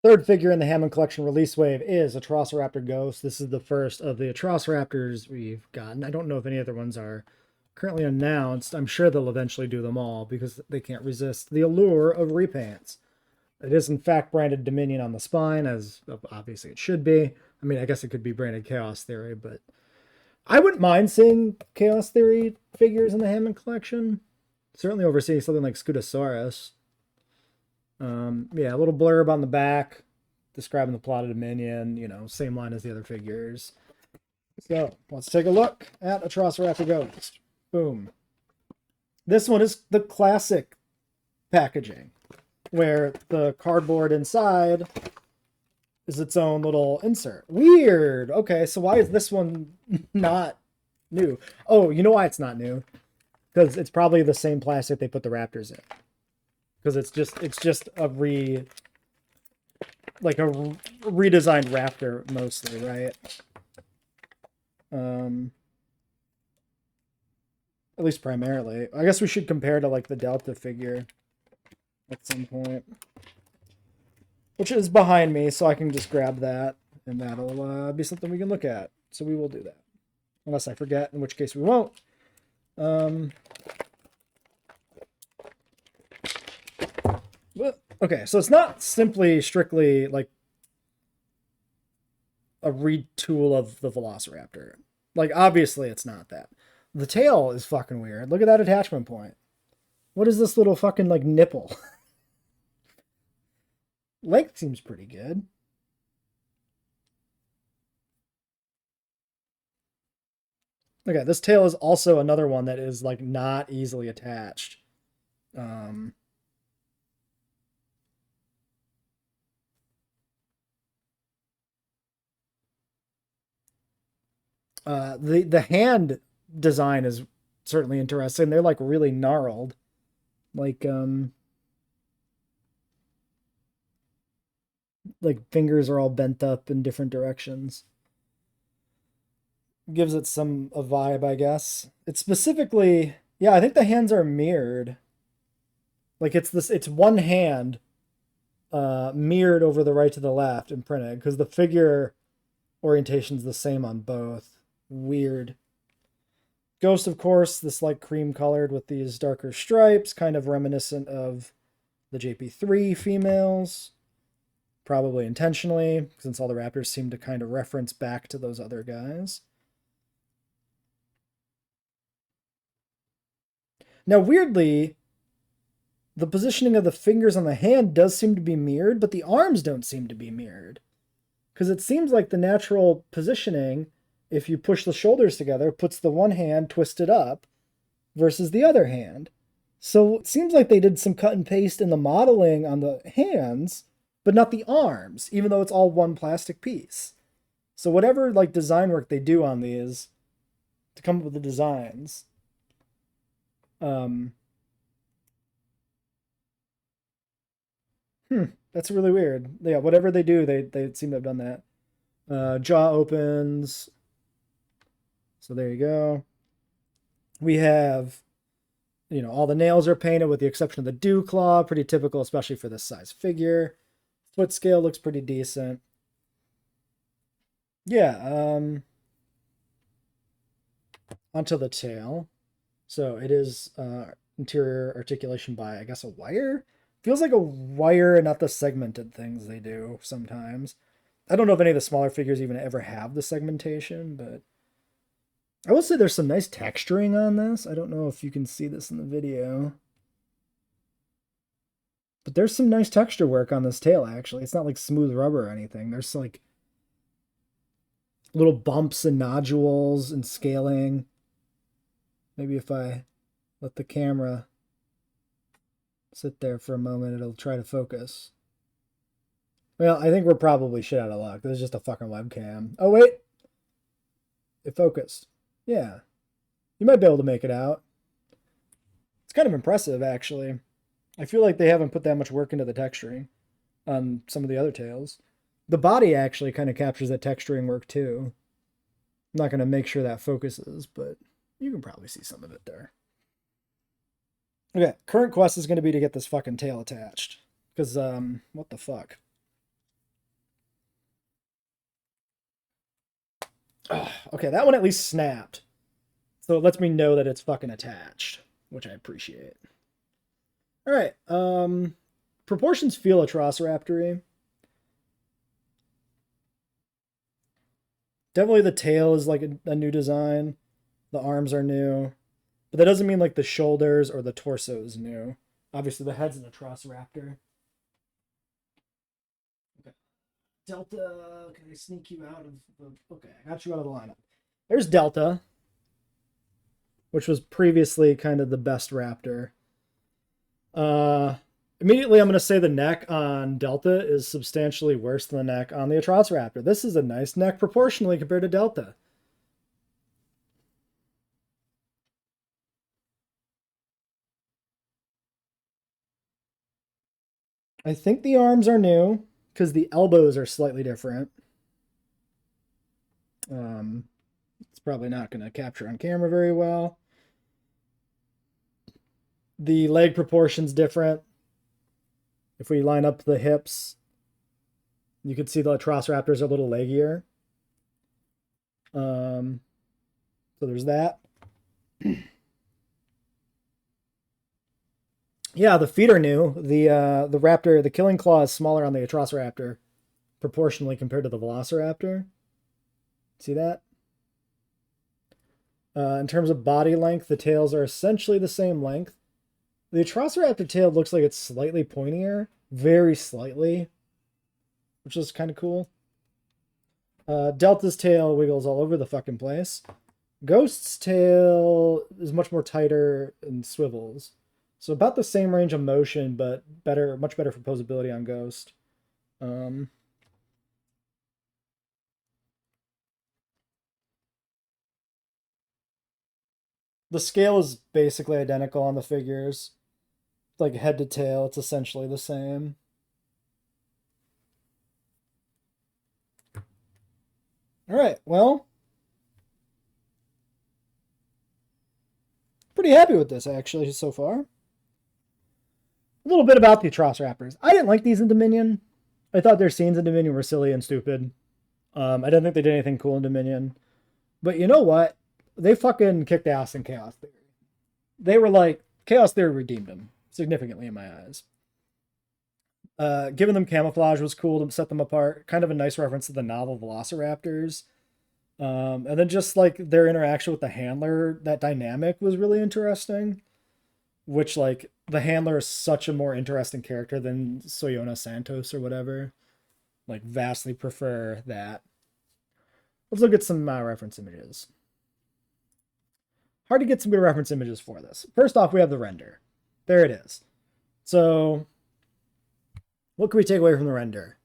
Third figure in the Hammond Collection release wave is Atrociraptor Ghost. This is the first of the Atrociraptors we've gotten. I don't know if any other ones are currently announced. I'm sure they'll eventually do them all because they can't resist the allure of repaints. It is in fact branded Dominion on the spine, as obviously it should be. I mean, I guess it could be branded Chaos Theory, but I wouldn't mind seeing Chaos Theory figures in the Hammond Collection. Certainly overseeing something like Scutosaurus. Yeah, a little blurb on the back describing the plot of Dominion, you know, same line as the other figures. So let's take a look at Atrociraptor Ghost. Boom. This one is the classic packaging, where the cardboard inside is its own little insert. Weird. Okay, so why is this one not new? Oh, you know why it's not new? Because it's probably the same plastic they put the Raptors in. Because it's just a redesigned Raptor mostly, right? At least primarily. I guess we should compare to like the Delta figure at some point, which is behind me, so I can just grab that, and that'll be something we can look at. So we will do that, unless I forget, in which case we won't. Okay, so it's not simply strictly like a retool of the Velociraptor. Like, obviously it's not that. The tail is fucking weird. Look at that attachment point. What is this little fucking like nipple? Length seems pretty good. Okay, this tail is also another one that is like not easily attached. Um, the hand design is certainly interesting. They're like really gnarled. Like fingers are all bent up in different directions. Gives it some a vibe, I guess. It's specifically, yeah, I think the hands are mirrored. Like it's one hand mirrored over the right to the left and printed because the figure orientation's the same on both. Weird. Ghost, of course, this like cream colored with these darker stripes, kind of reminiscent of the JP3 females. Probably intentionally, since all the Raptors seem to kind of reference back to those other guys. Now, weirdly, the positioning of the fingers on the hand does seem to be mirrored, but the arms don't seem to be mirrored. Because it seems like the natural positioning, if you push the shoulders together, puts the one hand twisted up versus the other hand. So it seems like they did some cut and paste in the modeling on the hands, but not the arms, even though it's all one plastic piece. So whatever like design work they do on these to come up with the designs, um, that's really weird. Yeah, whatever they do, they seem to have done that. Jaw opens. So there you go. We have, you know, all the nails are painted with the exception of the dew claw. Pretty typical, especially for this size figure. Foot scale looks pretty decent. Yeah, onto the tail. So it is interior articulation by, I guess, a wire? Feels like a wire and not the segmented things they do sometimes. I don't know if any of the smaller figures even ever have the segmentation, but I will say there's some nice texturing on this. I don't know if you can see this in the video. But there's some nice texture work on this tail, actually. It's not like smooth rubber or anything. There's like little bumps and nodules and scaling. Maybe if I let the camera sit there for a moment, it'll try to focus. Well, I think we're probably shit out of luck. This is just a fucking webcam. Oh, wait. It focused. Yeah. You might be able to make it out. It's kind of impressive, actually. I feel like they haven't put that much work into the texturing on some of the other tails. The body actually kind of captures that texturing work, too. I'm not going to make sure that focuses, but you can probably see some of it there. Okay, current quest is going to be to get this fucking tail attached. Because, what the fuck? Oh, okay, that one at least snapped. So it lets me know that it's fucking attached, which I appreciate. All right. Proportions feel Atrociraptor-y. Definitely the tail is like a new design. The arms are new. But that doesn't mean like the shoulders or the torso is new. Obviously the head's an Atrociraptor. Okay. Delta, can I sneak you out of the... Okay, I got you out of the lineup. There's Delta, which was previously kind of the best raptor. Immediately I'm going to say the neck on Delta is substantially worse than the neck on the Atrociraptor. This is a nice neck proportionally compared to Delta. I think the arms are new because the elbows are slightly different. It's probably not going to capture on camera very well. The leg proportion's different. If we line up the hips, you can see the Atrociraptors are a little leggier. So there's that. Yeah, the feet are new. The raptor, the killing claw is smaller on the Atrociraptor, proportionally compared to the Velociraptor. See that? In terms of body length, the tails are essentially the same length. The Atrociraptor tail looks like it's slightly pointier, very slightly, which is kind of cool. Delta's tail wiggles all over the fucking place. Ghost's tail is much more tighter and swivels. So about the same range of motion, but better, much better for posability on Ghost. The scale is basically identical on the figures. Like head to tail, it's essentially the same. All right, well, pretty happy with this actually so far. A little bit about the Atrociraptors. I didn't like these in Dominion. I thought their scenes in Dominion were silly and stupid. I didn't think they did anything cool in Dominion. But you know what? They fucking kicked ass in Chaos Theory. They were like, Chaos Theory redeemed them significantly in my eyes. Giving them camouflage was cool to set them apart. Kind of a nice reference to the novel Velociraptors. And then just like their interaction with the handler, that dynamic was really interesting. Which, like, the handler is such a more interesting character than Soyona Santos or whatever. Like, vastly prefer that. Let's look at some reference images. Hard to get some good reference images for this. First off, we have the render. There it is. So, what can we take away from the render?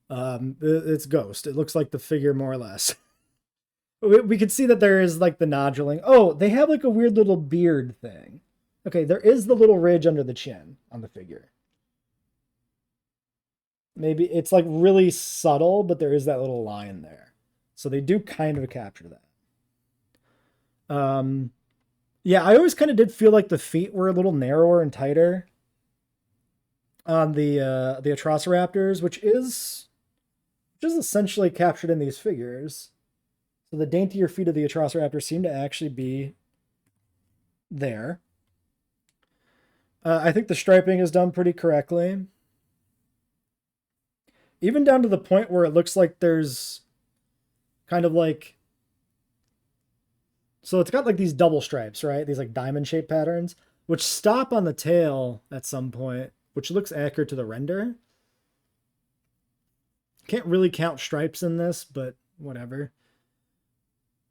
It's Ghost. It looks like the figure more or less. We can see that there is like the noduling. Oh, they have like a weird little beard thing. Okay, there is the little ridge under the chin on the figure. Maybe it's like really subtle, but there is that little line there. So they do kind of capture that. Yeah, I always kind of did feel like the feet were a little narrower and tighter on the Atrociraptors, which is essentially captured in these figures. So the daintier feet of the Atrociraptor seem to actually be there. I think the striping is done pretty correctly. Even down to the point where it looks like there's kind of like... So it's got like these double stripes, right? These like diamond-shaped patterns, which stop on the tail at some point, which looks accurate to the render. Can't really count stripes in this, but whatever.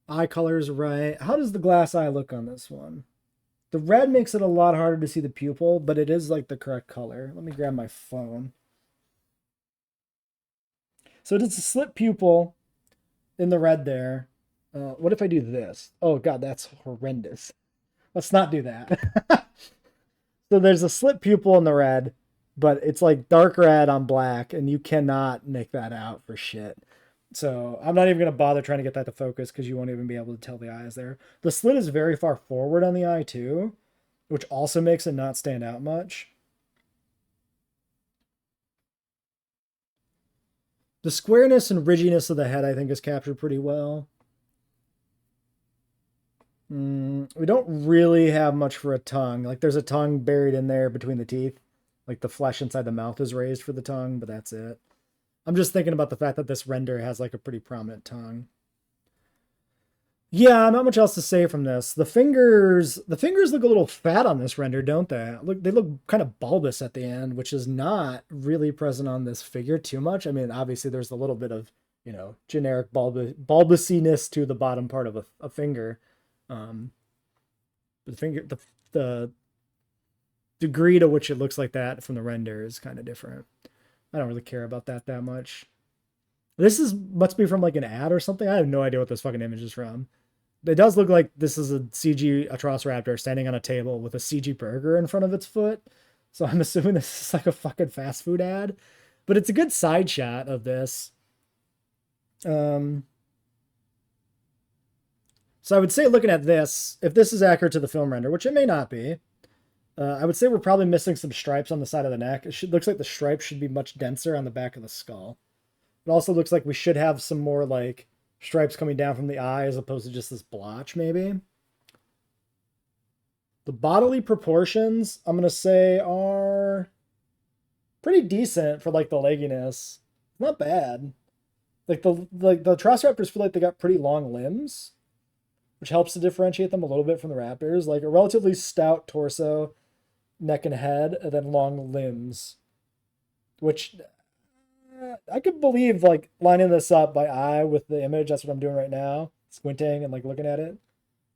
Eye color's right. How does the glass eye look on this one? The red makes it a lot harder to see the pupil, but it is like the correct color. Let me grab my phone. So it's a slit pupil in the red there. What if I do this? Oh god, that's horrendous. Let's not do that. So there's a slit pupil in the red, but it's like dark red on black, and you cannot make that out for shit. So I'm not even going to bother trying to get that to focus because you won't even be able to tell the eye is there. The slit is very far forward on the eye too, which also makes it not stand out much. The squareness and ridginess of the head, I think, is captured pretty well. We don't really have much for a tongue. Like there's a tongue buried in there between the teeth. Like the flesh inside the mouth is raised for the tongue, but that's it. I'm just thinking about the fact that this render has like a pretty prominent tongue. Yeah, not much else to say from this. The fingers look a little fat on this render, don't they? They look kind of bulbous at the end, which is not really present on this figure too much. I mean, obviously there's a little bit of, generic bulbousiness to the bottom part of a finger. Um, the degree to which it looks like that from the render is kind of different. I don't really care about that much. Must be from like an ad or something. I have no idea what this fucking image is from. It does look like this is a CG Atrociraptor standing on a table with a CG burger in front of its foot. So I'm assuming this is like a fucking fast food ad. But it's a good side shot of this. So I would say looking at this, if this is accurate to the film render, which it may not be, I would say we're probably missing some stripes on the side of the neck. Looks like the stripes should be much denser on the back of the skull. It also looks like we should have some more like stripes coming down from the eye as opposed to just this blotch, maybe. The bodily proportions, I'm going to say, are pretty decent for like the legginess. Not bad. Like the Atrociraptors feel like they got pretty long limbs, which helps to differentiate them a little bit from the raptors. Like a relatively stout torso, neck and head, and then long limbs, which I could believe like lining this up by eye with the image. That's what I'm doing right now, squinting and like looking at it,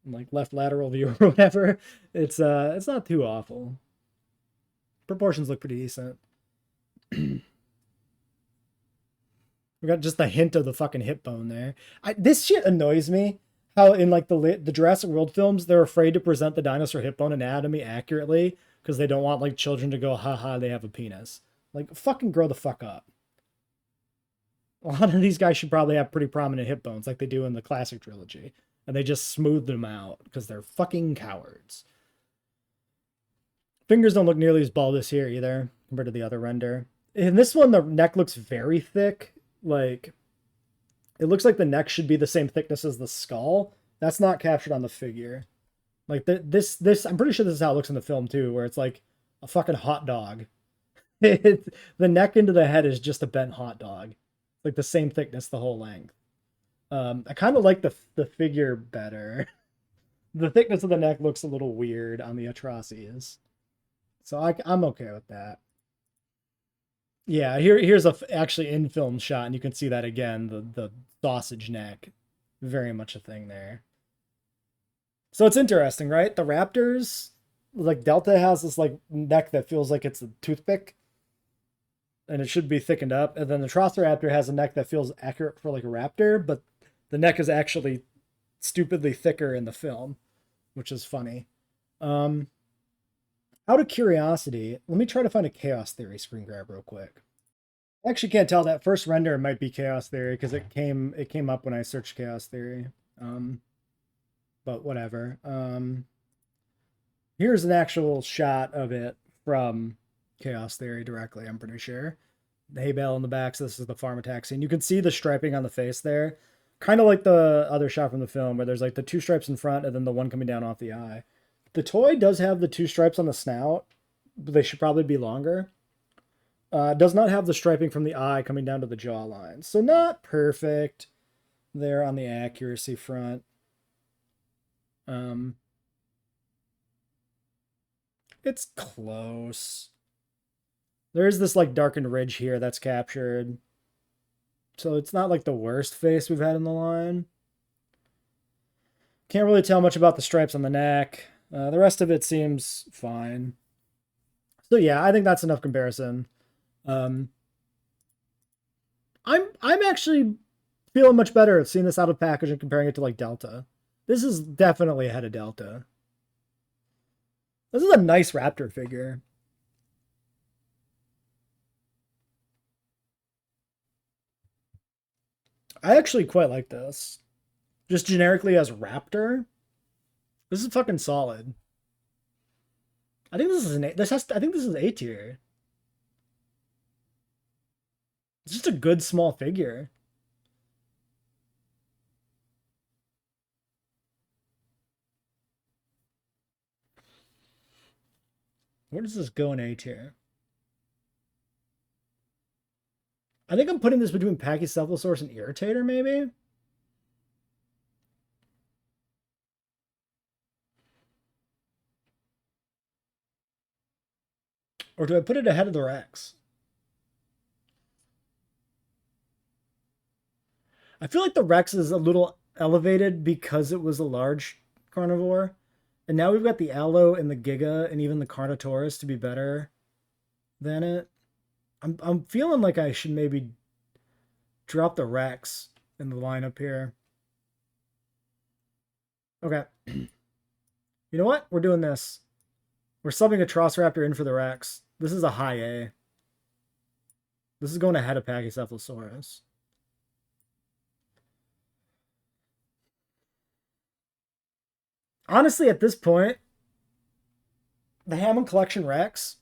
and like left lateral view or whatever. It's not too awful. Proportions look pretty decent. We got just the hint of the fucking hip bone there. This shit annoys me. How in like the Jurassic World films, they're afraid to present the dinosaur hip bone anatomy accurately because they don't want like children to go, haha, they have a penis. Like fucking grow the fuck up. A lot of these guys should probably have pretty prominent hip bones like they do in the classic trilogy. And they just smoothed them out because they're fucking cowards. Fingers don't look nearly as bulbous here either compared to the other render. In this one, the neck looks very thick. Like, it looks like the neck should be the same thickness as the skull. That's not captured on the figure. Like, this I'm pretty sure this is how it looks in the film too, where it's like a fucking hot dog. The neck into the head is just a bent hot dog. Like the same thickness the whole length. I kind of like the figure better. The thickness of the neck looks a little weird on the Atrocities. So I'm okay with that. Yeah, here's actually in film shot, and you can see that again, the sausage neck. Very much a thing there. So it's interesting, right? The Raptors, like Delta has this like neck that feels like it's a toothpick. And it should be thickened up. And then the Atrociraptor has a neck that feels accurate for like a raptor, but the neck is actually stupidly thicker in the film, which is funny. Out of curiosity, let me try to find a Chaos Theory screen grab real quick. I actually can't tell. That first render might be Chaos Theory because it came up when I searched Chaos Theory. But whatever. Here's an actual shot of it from Chaos Theory directly, I'm pretty sure. The hay bale in the back, so this is the farm attack scene. You can see the striping on the face there. Kind of like the other shot from the film where there's like the two stripes in front and then the one coming down off the eye. The toy does have the two stripes on the snout, but they should probably be longer. Does not have the striping from the eye coming down to the jawline. So not perfect there on the accuracy front. It's close. There's this like darkened ridge here that's captured. So it's not like the worst face we've had in the line. Can't really tell much about the stripes on the neck. The rest of it seems fine. So yeah, I think that's enough comparison. I'm actually feeling much better seeing this out of package and comparing it to like Delta. This is definitely ahead of Delta. This is a nice Raptor figure. I actually quite like this. Just generically as Raptor, this is fucking solid. I think this is I think this is A tier. It's just a good small figure. Where does this go in A tier? I think I'm putting this between Pachycephalosaurus and Irritator, maybe? Or do I put it ahead of the Rex? I feel like the Rex is a little elevated because it was a large carnivore. And now we've got the Allo and the Giga and even the Carnotaurus to be better than it. I'm feeling like I should maybe drop the Rex in the lineup here. Okay. You know what? We're doing this. We're subbing Atrociraptor in for the Rex. This is a high A. This is going ahead of Pachycephalosaurus. Honestly, at this point, the Hammond Collection Rex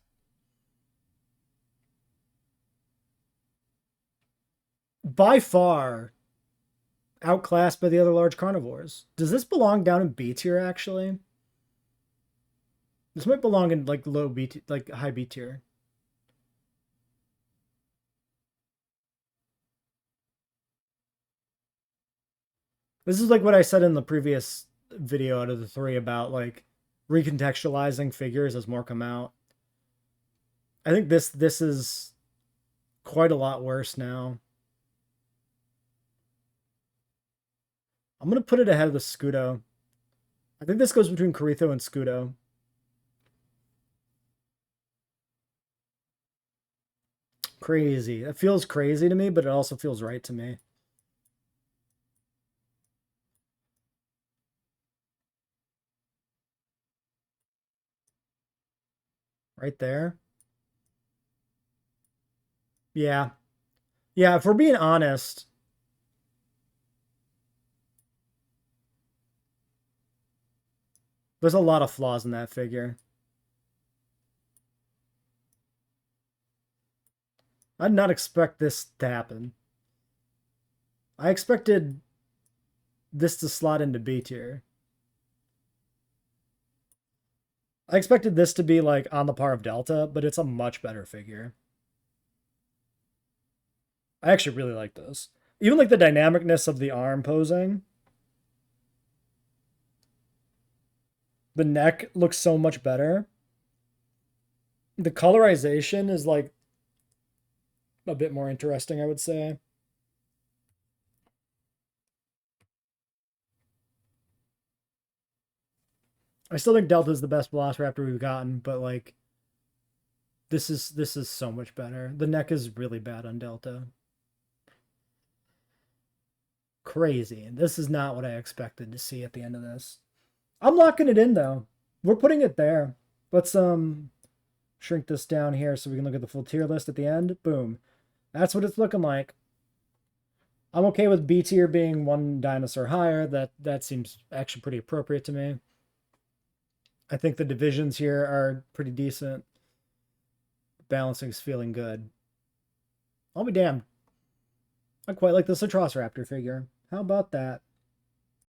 by far outclassed by the other large carnivores. Does this belong down in B tier, actually? This might belong in like low B, like high B tier. This is like what I said in the previous video out of the three about like recontextualizing figures as more come out. I think this is quite a lot worse now. I'm gonna put it ahead of the Scudo. I think this goes between Coretho and Scudo. Crazy. It feels crazy to me, but it also feels right to me. Right there. Yeah. Yeah, if we're being honest, there's a lot of flaws in that figure. I did not expect this to happen. I expected this to slot into B tier. I expected this to be like on the par of Delta, but it's a much better figure. I actually really like this. Even like the dynamicness of the arm posing. The neck looks so much better. The colorization is like a bit more interesting, I would say. I still think Delta's the best Velociraptor we've gotten, but like this is so much better. The neck is really bad on Delta. Crazy. This is not what I expected to see at the end of this. I'm locking it in though. We're putting it there. Let's shrink this down here so we can look at the full tier list at the end. Boom. That's what it's looking like. I'm okay with B tier being one dinosaur higher. That seems actually pretty appropriate to me. I think the divisions here are pretty decent. Balancing's feeling good. I'll be damned. I quite like this Atrociraptor figure. How about that?